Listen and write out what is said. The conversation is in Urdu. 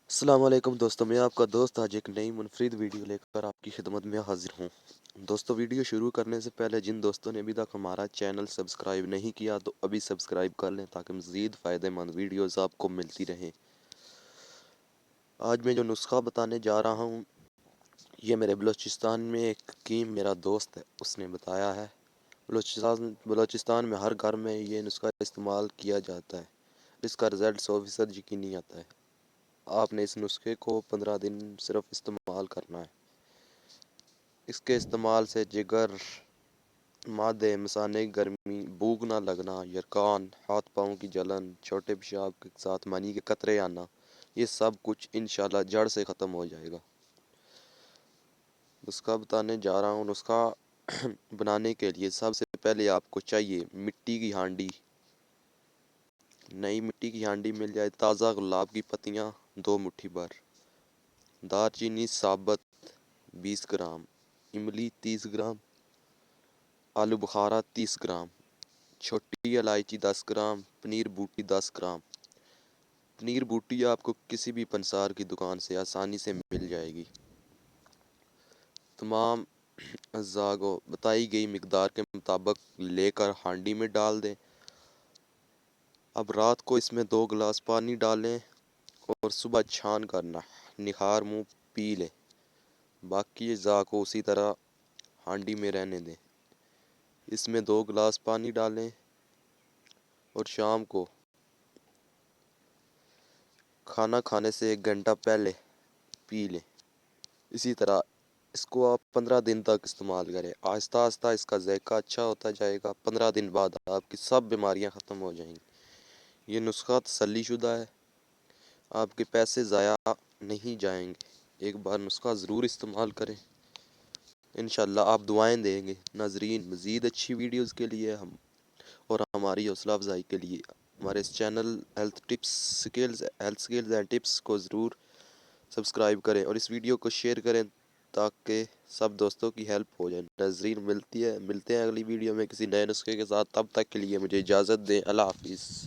السلام علیکم دوستوں، میں آپ کا دوست آج ایک نئی منفرد ویڈیو لے کر آپ کی خدمت میں حاضر ہوں۔ دوستوں، ویڈیو شروع کرنے سے پہلے جن دوستوں نے ابھی تک ہمارا چینل سبسکرائب نہیں کیا تو ابھی سبسکرائب کر لیں تاکہ مزید فائدہ مند ویڈیوز آپ کو ملتی رہیں۔ آج میں جو نسخہ بتانے جا رہا ہوں یہ میرے بلوچستان میں ایک حکیم میرا دوست ہے، اس نے بتایا ہے۔ بلوچستان میں ہر گھر میں یہ نسخہ استعمال کیا جاتا ہے، اس کا رزلٹ 100% یقینی آتا ہے۔ آپ نے اس نسخے کو 15 دن صرف استعمال کرنا ہے۔ اس کے استعمال سے جگر، معدے، مثانے کی گرمی، بھوک نہ لگنا، یرقان، ہاتھ پاؤں کی جلن، چھوٹے پیشاب کے ساتھ منی کے قطرے آنا، یہ سب کچھ انشاءاللہ جڑ سے ختم ہو جائے گا۔ نسخہ بتانے جا رہا ہوں۔ نسخہ بنانے کے لیے سب سے پہلے آپ کو چاہیے مٹی کی ہانڈی۔ نئی مٹی کی ہانڈی مل جائے، تازہ گلاب کی پتیاں 2 مٹھی بھر، دار چینی ثابت 20 گرام، املی 30 گرام، آلو بخارا 30 گرام، چھوٹی الائچی 10 گرام، پنیر بوٹی 10 گرام۔ پنیر بوٹی آپ کو کسی بھی پنسار کی دکان سے آسانی سے مل جائے گی۔ تمام اجزاء کو بتائی گئی مقدار کے مطابق لے کر ہانڈی میں ڈال دیں۔ اب رات کو اس میں 2 گلاس پانی ڈالیں اور صبح چھان کر نکھار منہ پی لیں۔ باقی اجزاء کو اسی طرح ہانڈی میں رہنے دیں۔ اس میں 2 گلاس پانی ڈالیں اور شام کو کھانا کھانے سے 1 گھنٹہ پہلے پی لیں۔ اسی طرح اس کو آپ 15 دن تک استعمال کریں۔ آہستہ آہستہ اس کا ذائقہ اچھا ہوتا جائے گا۔ 15 دن بعد آپ کی سب بیماریاں ختم ہو جائیں گی۔ یہ نسخہ تسلی شدہ ہے، آپ کے پیسے ضائع نہیں جائیں گے۔ ایک بار نسخہ ضرور استعمال کریں، انشاءاللہ آپ دعائیں دیں گے۔ ناظرین، مزید اچھی ویڈیوز کے لیے اور ہماری حوصلہ افزائی کے لیے ہمارے اس channel health skills and tips کو ضرور سبسکرائب کریں اور اس ویڈیو کو شیئر کریں تاکہ سب دوستوں کی ہیلپ ہو جائے۔ ناظرین، ملتے ہیں اگلی ویڈیو میں کسی نئے نسخے کے ساتھ۔ تب تک کے لیے مجھے اجازت دیں۔ اللہ حافظ۔